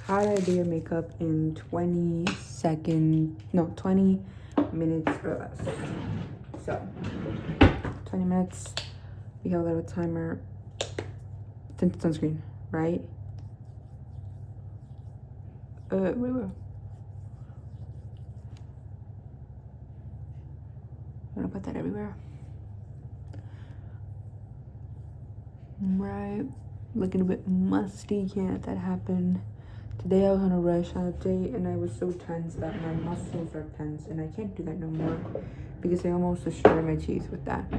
how to do your makeup in 20 minutes or less. So 20 minutes, we have a little timer. Tinted sunscreen, right? Wait. I'm gonna put that everywhere. Right, looking a bit musty. Can't let that happen. Today I was on a rush on a date and I was so tense that my muscles are tense, and I can't do that no more because I almost destroyed my teeth with that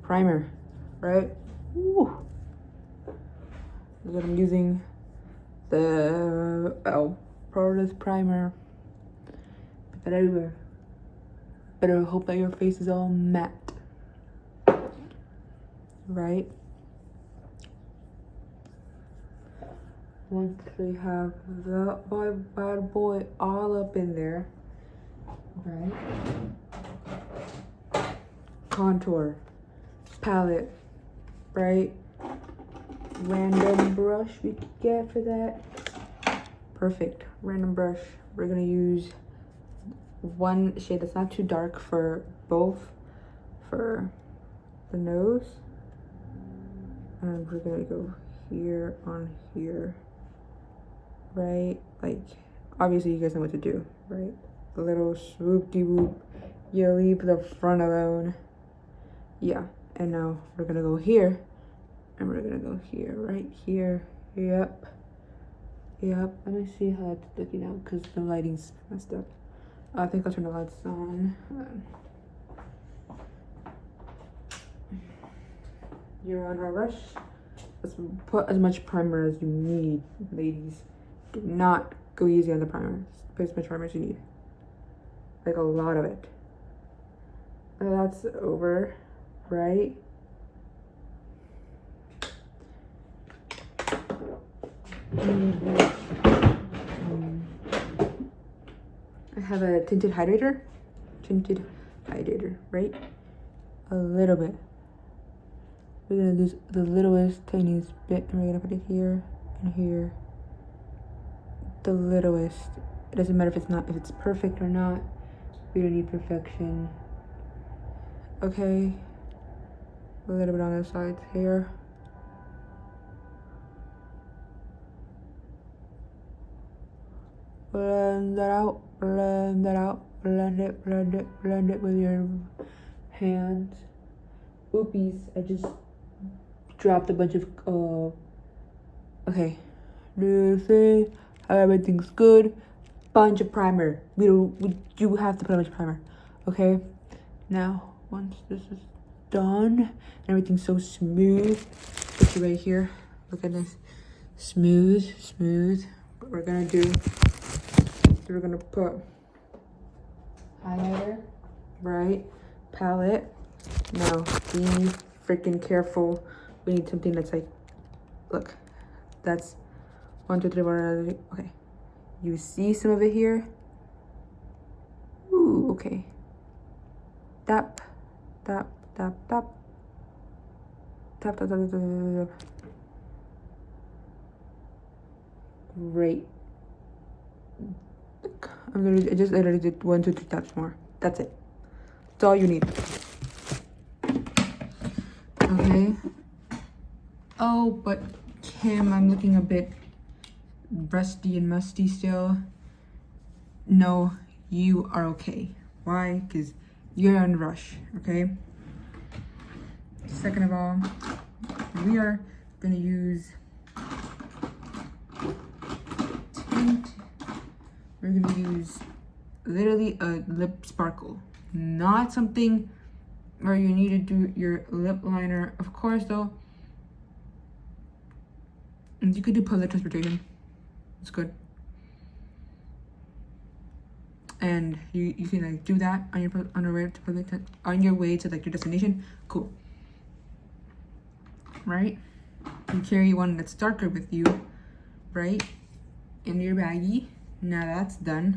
primer, right? Woo. That I'm using the Poreless primer. Put that everywhere. Better hope that your face is all matte, right? Once we have the bad boy all up in there, right? Contour, palette, right? Random brush we could get for that. Perfect, random brush. We're gonna use one shade that's not too dark for both, for the nose. And we're gonna go here on here. Right, like obviously you guys know what to do, right? A little swoop de whoop. You leave the front alone. Yeah, and now we're gonna go here, and we're gonna go here, right here. Yep. Let me see how it's looking out because the lighting's messed up. I think I'll turn the lights on. You're on a rush. Let's put as much primer as you need, ladies. Do not go easy on the primer. Put as much primer as you need. Like a lot of it. And that's over, right? I have a tinted hydrator. Right? A little bit. We're gonna use the littlest, tiniest bit, and we're gonna put it here and here. The littlest. It doesn't matter if it's perfect or not. We don't need perfection. Okay. A little bit on the sides here. Blend that out. Blend it with your hands. Oopies, I just dropped a bunch of okay. Do you see how everything's good? Bunch of primer. You have to put a bunch of primer. Okay? Now, once this is done and everything's so smooth, put you right here. Look at this. Smooth. What we're gonna do is we're gonna put highlighter, right? Palette. Now, be freaking careful. We need something that's like, look, that's 1, 2, 3, 4. Okay, you see some of it here. Ooh, okay. Tap. Great. I just literally did 1, 2, 3 taps more. That's it. That's all you need. Okay. Oh, but Kim, I'm looking a bit rusty and musty still. No, you are okay. Why? Because you're in a rush, okay? Second of all, we are gonna use tint. We're gonna use literally a lip sparkle, not something where you need to do your lip liner. Of course, though, and you could do public transportation. It's good. And you can like do that on your way to like your destination. Cool. Right? You carry one that's darker with you, right? In your baggie. Now that's done.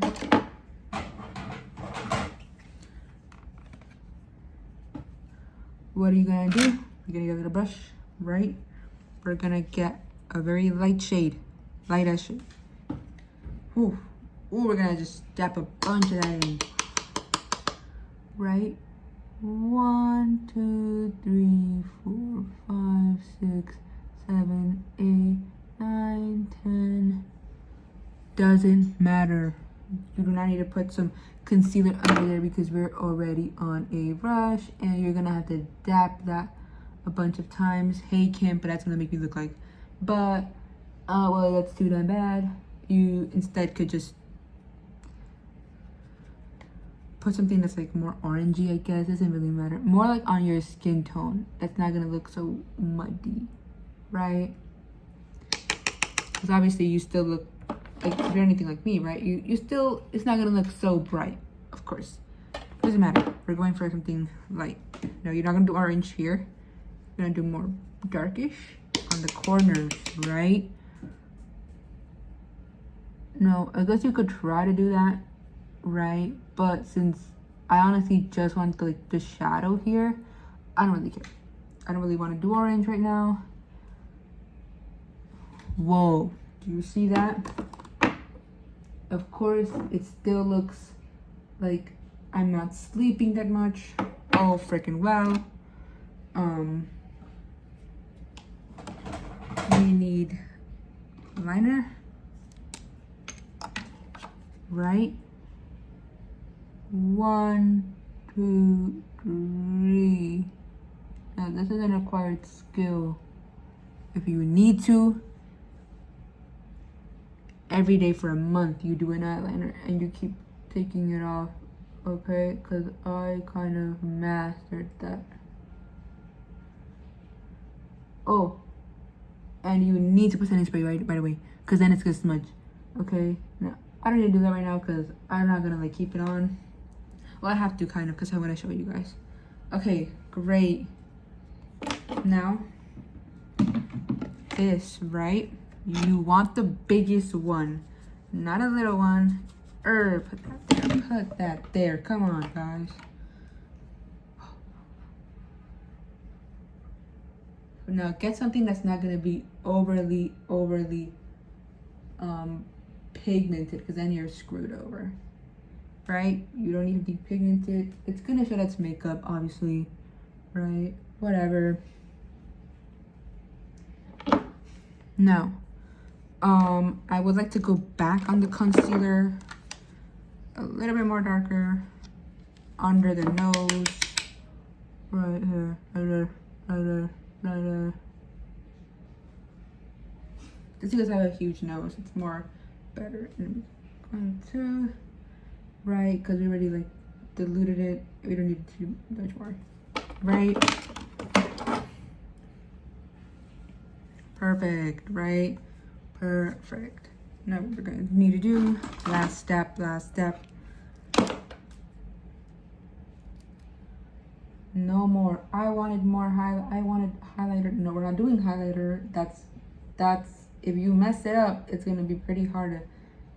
What are you gonna do? You're gonna get a little brush, right? We're gonna get a very light shade, light as shade. Ooh, ooh, we're gonna just dap a bunch of that in. Right? 1, 2, 3, 4, 5, 6, 7, 8, 9, 10. Doesn't matter. You do not need to put some concealer under there because we're already on a brush, and you're gonna have to dap that a bunch of times. Hey Kim, but that's gonna make me look like, but well, that's too damn bad. You instead could just put something that's like more orangey, I guess. Doesn't really matter. More like on your skin tone. That's not gonna look so muddy, right? Because obviously you still look like, if you're anything like me, right? You still, it's not gonna look so bright, of course. Doesn't matter. We're going for something light. No, you're not gonna do orange here. You're gonna do more darkish on the corners, right? No, I guess you could try to do that, right? But since I honestly just want like the shadow here, I don't really care. I don't really want to do orange right now. Whoa, do you see that? Of course, it still looks like I'm not sleeping that much. Oh, freaking well. We need liner, right? 1, 2, 3. Now this is an acquired skill. If you need to, every day for a month you do an eyeliner and you keep taking it off, okay? Because I kind of mastered that. Oh, and you need to put setting spray right by the way, because then it's gonna smudge, okay? Now, I don't need to do that right now because I'm not gonna like keep it on. Well, I have to kind of because I'm gonna show you guys. Okay, great. Now, this, right? You want the biggest one, not a little one. Put that there, put that there. Come on, guys. Now, get something that's not gonna be overly pigmented, because then you're screwed over, right? You don't need to be pigmented. It's gonna show that's makeup, obviously, right? Whatever. Now, I would like to go back on the concealer a little bit more darker under the nose, right here, right there, right there, right there. Just because I have a huge nose, it's more better. 1, 2, right? Because we already like diluted it. We don't need to do much more, right? Perfect, right? Perfect. Now what we're gonna need to do, last step. No more. I wanted highlighter. No, we're not doing highlighter. That's if you mess it up, it's gonna be pretty hard to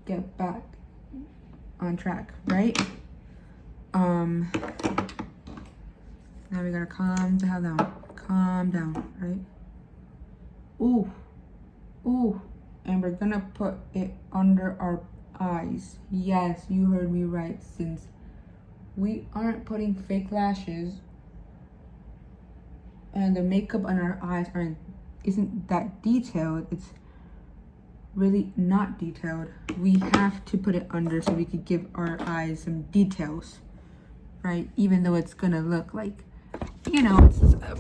get back on track, right? Now we gotta calm down, right? Ooh, and we're gonna put it under our eyes. Yes, you heard me right. Since we aren't putting fake lashes and the makeup on our eyes isn't that detailed, it's really not detailed, we have to put it under so we could give our eyes some details, right? Even though it's gonna look like, you know,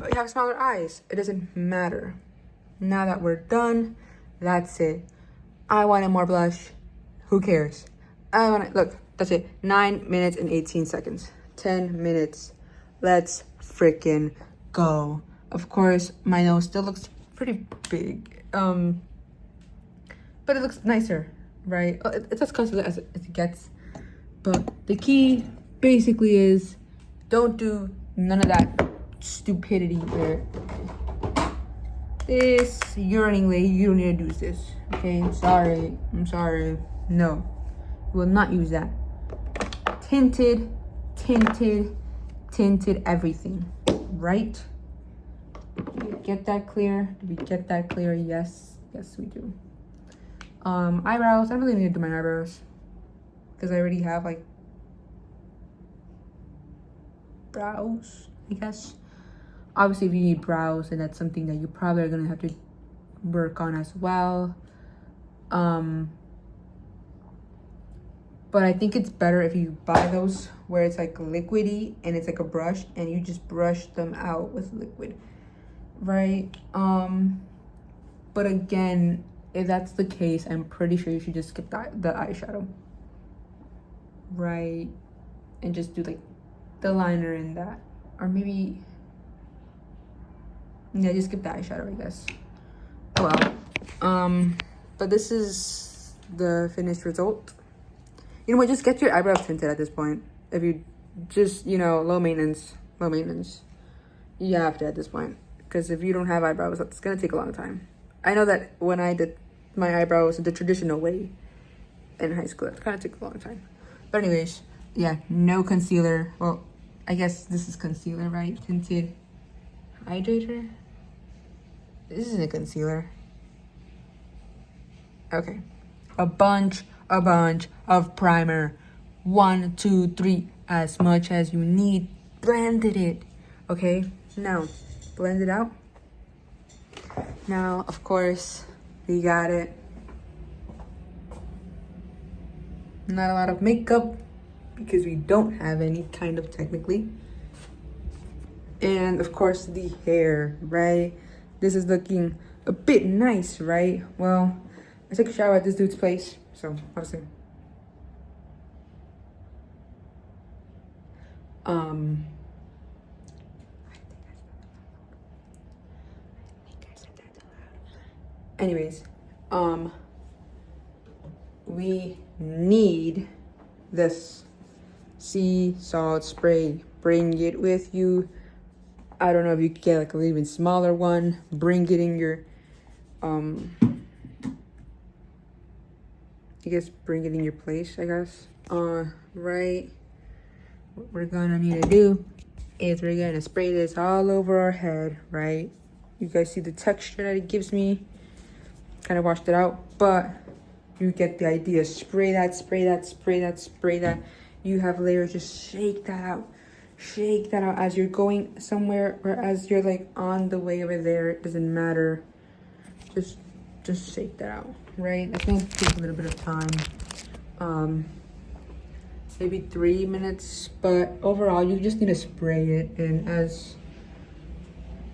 we have smaller eyes, it doesn't matter. Now that we're done, that's it. I wanted more blush. Who cares? I want it. Look, that's it. 9 minutes and 18 seconds. 10 minutes. Let's freaking go. Of course, my nose still looks pretty big. But it looks nicer, right? It's as close as it gets. But the key basically is don't do none of that stupidity where this, you're running late, you don't need to do this, okay? I'm sorry. No, we will not use that. Tinted everything, right? Did we get that clear? Yes, we do. Eyebrows. I don't really need to do my eyebrows because I already have like brows, I guess. Obviously, if you need brows, then that's something that you probably are gonna have to work on as well. But I think it's better if you buy those where it's like liquidy and it's like a brush and you just brush them out with liquid, right? But again, if that's the case, I'm pretty sure you should just skip the eyeshadow, right? And just do like the liner in that, or maybe, yeah, just skip the eyeshadow, I guess. Oh well. But this is the finished result. You know what, just get your eyebrows tinted at this point. If you just, you know, low maintenance. You have to at this point. Because if you don't have eyebrows, that's gonna take a long time. I know that when I did my eyebrows the traditional way in high school, it kind of took a long time. But anyways, yeah, no concealer. Well, I guess this is concealer, right? Tinted hydrator. This isn't a concealer. Okay. A bunch of primer. 1, 2, 3, as much as you need. Blended it. Okay, now blend it out. Now, of course, we got it. Not a lot of makeup because we don't have any, kind of, technically. And of course, the hair, right? This is looking a bit nice, right? Well, I took a shower at this dude's place, so obviously. Anyways, we need this sea salt spray. Bring it with you. I don't know if you could get like an even smaller one. Bring it in your, I guess bring it in your place, I guess. Right. What we're gonna need to do is we're gonna spray this all over our head, right? You guys see the texture that it gives me? Kind of washed it out, but you get the idea. Spray that, spray that, spray that, spray that. You have layers, just shake that out. Shake that out as you're going somewhere or as you're like on the way over there. It doesn't matter. Just shake that out, right? That's gonna take a little bit of time. Maybe 3 minutes, but overall you just need to spray it, and as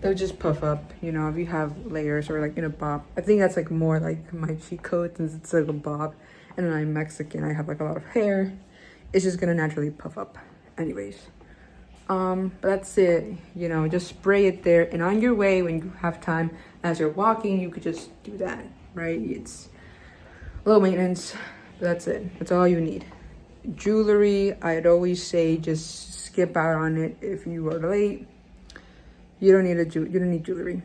they'll just puff up, you know, if you have layers or like in a bob. I think that's like more like my cheat code since it's like a bob, and then I'm Mexican, I have like a lot of hair. It's just gonna naturally puff up anyways. But that's it, you know, just spray it there, and on your way when you have time as you're walking, you could just do that, right? It's low maintenance, but that's it. That's all you need. Jewelry, I'd always say just skip out on it if you are late. You don't need jewelry.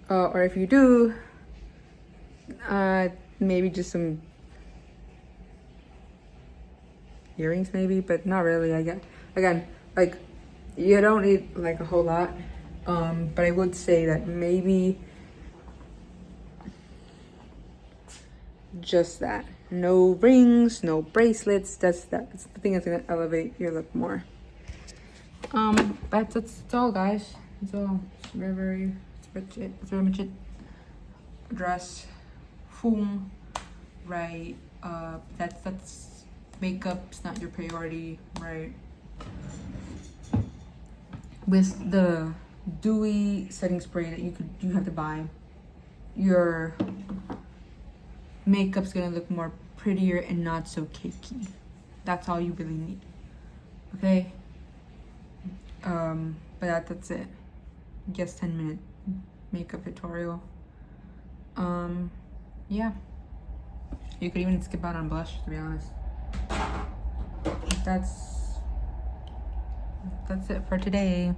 Or if you do, maybe just some earrings maybe, but not really. Again, like you don't need like a whole lot. But I would say that maybe just that. No rings, no bracelets. That's the thing that's gonna elevate your look more. That's all, guys. It's all. It's very much it. Dress, boom, right? That's makeup's not your priority, right? With the dewy setting spray that you have to buy, your makeup's gonna look more prettier and not so cakey. That's all you really need. Okay. But that's it. Just 10-minute makeup tutorial. Yeah. You could even skip out on blush, to be honest. That's it for today.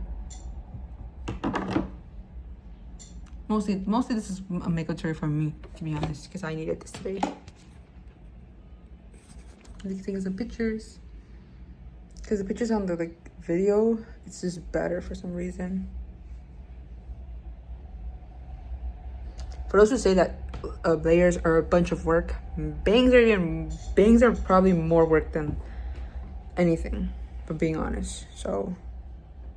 Mostly this is a makeup tutorial for me, to be honest, because I needed this today. These things are pictures. Because the pictures on the video, it's just better for some reason. For those who say that layers are a bunch of work, bangs are probably more work than anything, if I'm being honest. So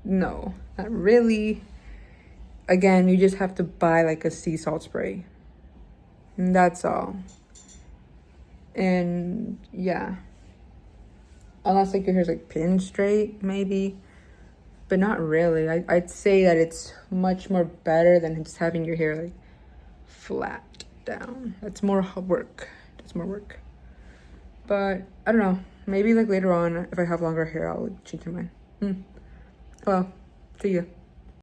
no, not really. Again, you just have to buy like a sea salt spray, and that's all. And yeah, unless like your hair's like pin straight maybe, but not really. I'd say that it's much more better than just having your hair like flat down. That's more work. That's more work. But I don't know, maybe like later on if I have longer hair I'll change my mind. Well, see ya.